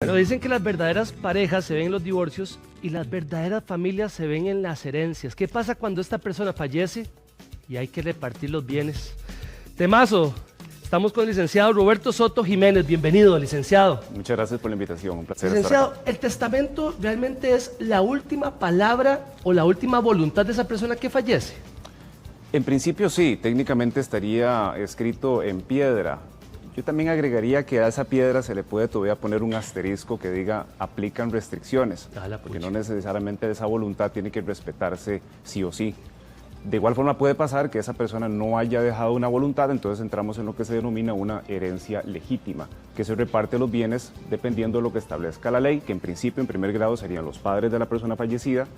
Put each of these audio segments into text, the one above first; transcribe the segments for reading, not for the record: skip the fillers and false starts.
Bueno, dicen que las verdaderas parejas se ven en los divorcios y las verdaderas familias se ven en las herencias. ¿Qué pasa cuando esta persona fallece y hay que repartir los bienes? Temazo. Estamos con el licenciado Roberto Soto Jiménez. Bienvenido, licenciado. Muchas gracias por la invitación, un placer Licenciado, estar acá. ¿el testamento realmente es la última palabra o la última voluntad de esa persona que fallece? En principio sí, técnicamente estaría escrito en piedra. Yo también agregaría que a esa piedra se le puede todavía poner un asterisco que diga aplican restricciones, porque no necesariamente esa voluntad tiene que respetarse sí o sí. De igual forma puede pasar que esa persona no haya dejado una voluntad, entonces entramos en lo que se denomina una herencia legítima, que se reparte los bienes dependiendo de lo que establezca la ley, que en principio, en primer grado, serían los padres de la persona fallecida,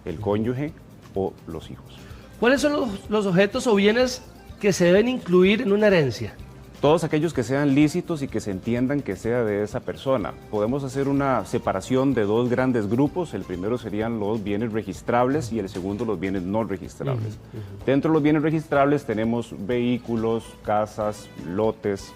el cónyuge o los hijos. ¿Cuáles son los objetos o bienes que se deben incluir en una herencia? Todos aquellos que sean lícitos y que se entiendan que sea de esa persona. Podemos hacer una separación de dos grandes grupos. El primero serían los bienes registrables y el segundo los bienes no registrables. Dentro de los bienes registrables tenemos vehículos, casas, lotes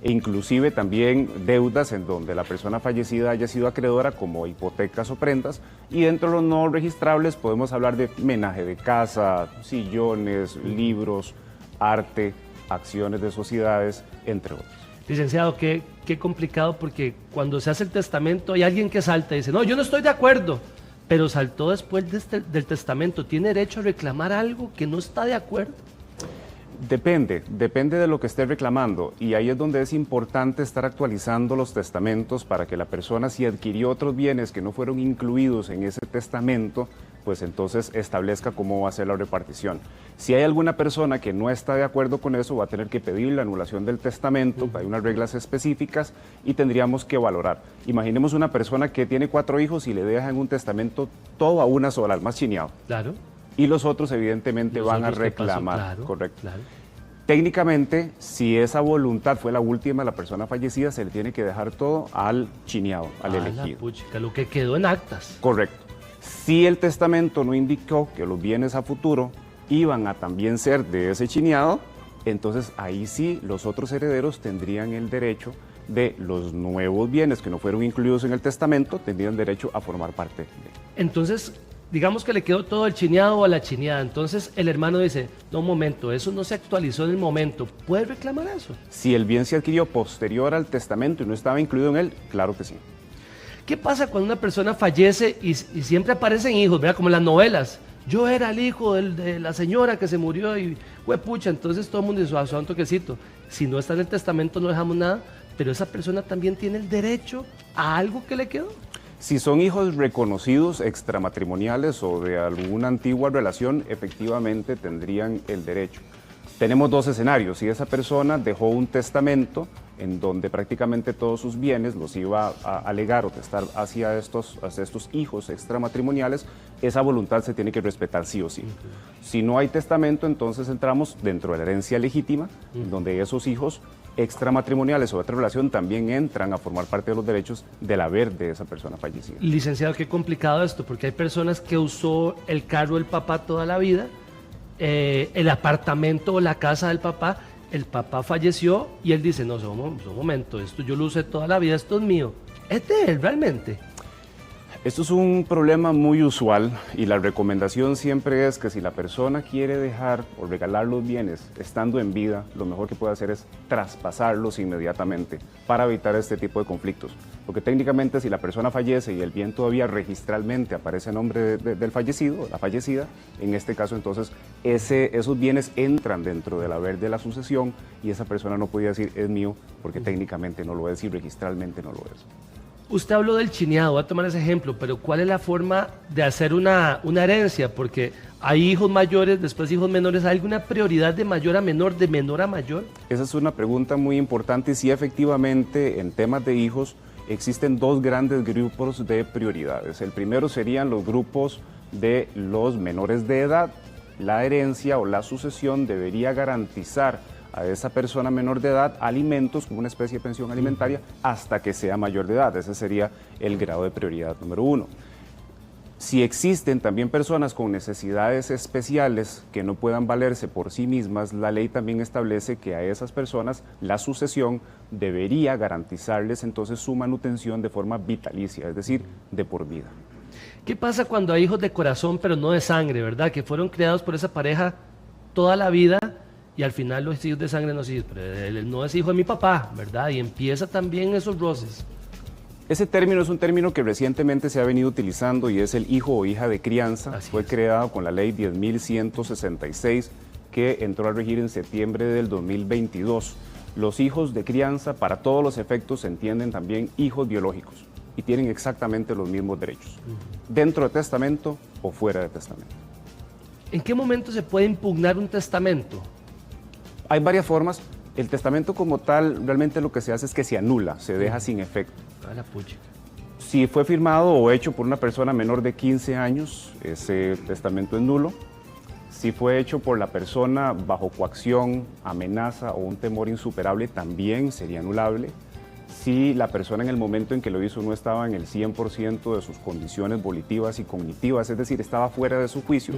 e inclusive también deudas en donde la persona fallecida haya sido acreedora como hipotecas o prendas. Y dentro de los no registrables podemos hablar de menaje de casa, sillones, libros, arte, acciones de sociedades, entre otros. Licenciado, qué complicado, porque cuando se hace el testamento hay alguien que salta y dice, no, yo no estoy de acuerdo, pero saltó después del testamento. ¿Tiene derecho a reclamar algo que no está de acuerdo? Depende de lo que esté reclamando, y ahí es donde es importante estar actualizando los testamentos para que la persona, si adquirió otros bienes que no fueron incluidos en ese testamento, pues entonces establezca cómo va a ser la repartición. Si hay alguna persona que no está de acuerdo con eso, va a tener que pedir la anulación del testamento, hay unas reglas específicas y tendríamos que valorar. Imaginemos una persona que tiene 4 hijos y le deja en un testamento todo a una sola, al más chineado. Claro. Y los otros evidentemente van a reclamar, claro, correcto. Claro. Técnicamente, si esa voluntad fue la última de la persona fallecida, se le tiene que dejar todo al chineado, al elegido. Puchica, lo que quedó en actas. Correcto. Si el testamento no indicó que los bienes a futuro iban a también ser de ese chineado, entonces ahí sí los otros herederos tendrían el derecho de los nuevos bienes que no fueron incluidos en el testamento, tendrían derecho a formar parte de. Entonces, digamos que le quedó todo el chineado o a la chineada, entonces el hermano dice, no, un momento, eso no se actualizó en el momento, ¿puede reclamar eso? Si el bien se adquirió posterior al testamento y no estaba incluido en él, claro que sí. ¿Qué pasa cuando una persona fallece y siempre aparecen hijos, ¿verdad? Como en las novelas? Yo era el hijo de la señora que se murió y pucha, entonces todo el mundo dice, a un toquecito. Si no está en el testamento no dejamos nada, pero esa persona también tiene el derecho a algo que le quedó. Si son hijos reconocidos extramatrimoniales o de alguna antigua relación, efectivamente tendrían el derecho. Tenemos dos escenarios. Si esa persona dejó un testamento en donde prácticamente todos sus bienes los iba a legar o testar hacia estos hijos extramatrimoniales, esa voluntad se tiene que respetar sí o sí. Si no hay testamento, entonces entramos dentro de la herencia legítima, donde esos hijos extramatrimoniales o de otra relación también entran a formar parte de los derechos del haber de esa persona fallecida. Licenciado, qué complicado esto, porque hay personas que usó el carro del papá toda la vida, el apartamento o la casa del papá, el papá falleció y él dice, no, un momento, esto yo lo usé toda la vida, esto es mío. ¿Es de él realmente? Esto es un problema muy usual y la recomendación siempre es que si la persona quiere dejar o regalar los bienes estando en vida, lo mejor que puede hacer es traspasarlos inmediatamente para evitar este tipo de conflictos. Porque técnicamente si la persona fallece y el bien todavía registralmente aparece a nombre del fallecido, la fallecida, en este caso entonces esos bienes entran dentro del haber de la sucesión y esa persona no podía decir es mío porque técnicamente no lo es y registralmente no lo es. Usted habló del chineado, voy a tomar ese ejemplo, pero ¿cuál es la forma de hacer una herencia? Porque hay hijos mayores, después hijos menores, ¿hay alguna prioridad de mayor a menor, de menor a mayor? Esa es una pregunta muy importante y sí, efectivamente, en temas de hijos existen dos grandes grupos de prioridades. El primero serían los grupos de los menores de edad. La herencia o la sucesión debería garantizar a esa persona menor de edad alimentos como una especie de pensión alimentaria hasta que sea mayor de edad. Ese sería el grado de prioridad número 1. Si existen también personas con necesidades especiales que no puedan valerse por sí mismas, la ley también establece que a esas personas la sucesión debería garantizarles entonces su manutención de forma vitalicia, es decir, de por vida. ¿Qué pasa cuando hay hijos de corazón pero no de sangre, verdad? Que fueron criados por esa pareja toda la vida y al final los hijos de sangre no son hijos, pero él no es hijo de mi papá, ¿verdad? Y empieza también esos roces. Ese término es un término que recientemente se ha venido utilizando y es el hijo o hija de crianza. Así Fue es. creado con la ley 10.166 que entró a regir en septiembre del 2022. Los hijos de crianza, para todos los efectos, se entienden también hijos biológicos y tienen exactamente los mismos derechos, dentro de testamento o fuera de testamento. ¿En qué momento se puede impugnar un testamento? Hay varias formas. El testamento como tal, realmente lo que se hace es que se anula, se deja sin efecto. A la pucha. Si fue firmado o hecho por una persona menor de 15 años, ese testamento es nulo. Si fue hecho por la persona bajo coacción, amenaza o un temor insuperable, también sería anulable. Si la persona en el momento en que lo hizo no estaba en el 100% de sus condiciones volitivas y cognitivas, es decir, estaba fuera de su juicio,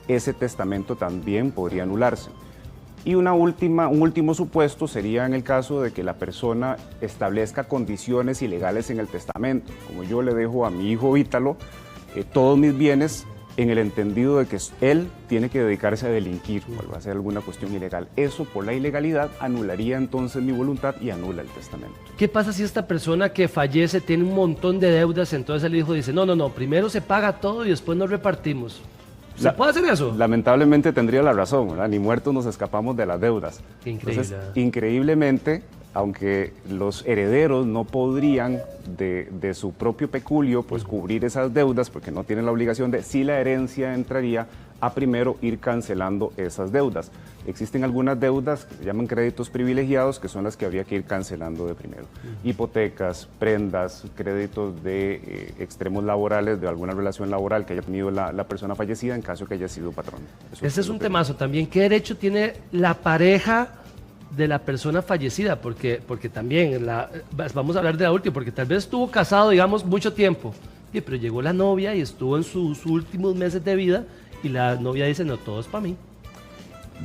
ese testamento también podría anularse. Y un último supuesto sería en el caso de que la persona establezca condiciones ilegales en el testamento. Como yo le dejo a mi hijo Ítalo todos mis bienes en el entendido de que él tiene que dedicarse a delinquir o a hacer alguna cuestión ilegal. Eso por la ilegalidad anularía entonces mi voluntad y anula el testamento. ¿Qué pasa si esta persona que fallece tiene un montón de deudas? Entonces el hijo dice, no, primero se paga todo y después nos repartimos. ¿Se puede hacer eso? Lamentablemente tendría la razón, ¿verdad? Ni muertos nos escapamos de las deudas. Qué increíble. Entonces, increíblemente, aunque los herederos no podrían de su propio peculio pues cubrir esas deudas porque no tienen la obligación de, sí la herencia entraría a primero ir cancelando esas deudas. Existen algunas deudas que se llaman créditos privilegiados que son las que habría que ir cancelando de primero. Hipotecas, prendas, créditos de extremos laborales, de alguna relación laboral que haya tenido la persona fallecida en caso que haya sido patrón. Ese es un temazo también. ¿Qué derecho tiene la pareja de la persona fallecida? Porque también, vamos a hablar de la última, porque tal vez estuvo casado, digamos, mucho tiempo, pero llegó la novia y estuvo en sus últimos meses de vida y la novia dice, no, todo es para mí.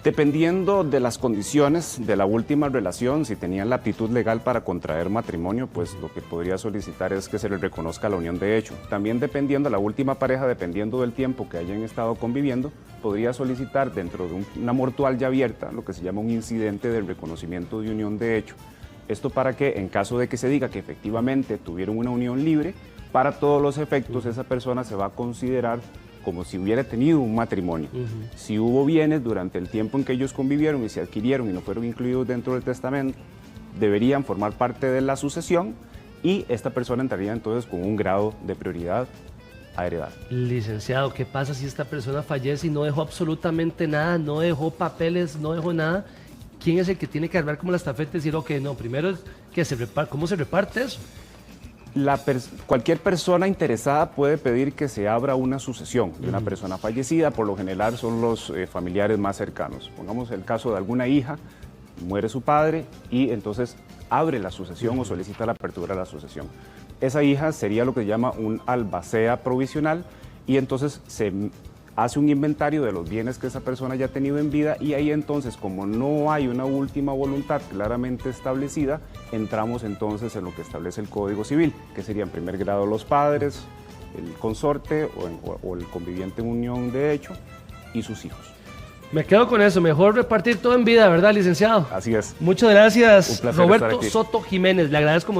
Dependiendo de las condiciones de la última relación, si tenían la aptitud legal para contraer matrimonio, pues lo que podría solicitar es que se les reconozca la unión de hecho. También dependiendo de la última pareja, dependiendo del tiempo que hayan estado conviviendo, podría solicitar dentro de una mortual ya abierta, lo que se llama un incidente del reconocimiento de unión de hecho. Esto para que, en caso de que se diga que efectivamente tuvieron una unión libre, para todos los efectos esa persona se va a considerar como si hubiera tenido un matrimonio. Si hubo bienes durante el tiempo en que ellos convivieron y se adquirieron y no fueron incluidos dentro del testamento, deberían formar parte de la sucesión y esta persona entraría entonces con un grado de prioridad a heredar. Licenciado, ¿qué pasa si esta persona fallece y no dejó absolutamente nada, no dejó papeles, no dejó nada? ¿Quién es el que tiene que armar como la estafeta y decir, ok, no, primero es que ¿cómo se reparte eso? Cualquier persona interesada puede pedir que se abra una sucesión de una persona fallecida, por lo general son los familiares más cercanos. Pongamos el caso de alguna hija, muere su padre y entonces abre la sucesión o solicita la apertura de la sucesión. Esa hija sería lo que se llama un albacea provisional y entonces se hace un inventario de los bienes que esa persona ya ha tenido en vida y ahí entonces, como no hay una última voluntad claramente establecida, entramos entonces en lo que establece el Código Civil, que sería en primer grado los padres, el consorte o el conviviente en unión de hecho y sus hijos. Me quedo con eso, mejor repartir todo en vida, ¿verdad, licenciado? Así es. Muchas gracias, Un placer estar Roberto aquí. Soto Jiménez, le agradezco.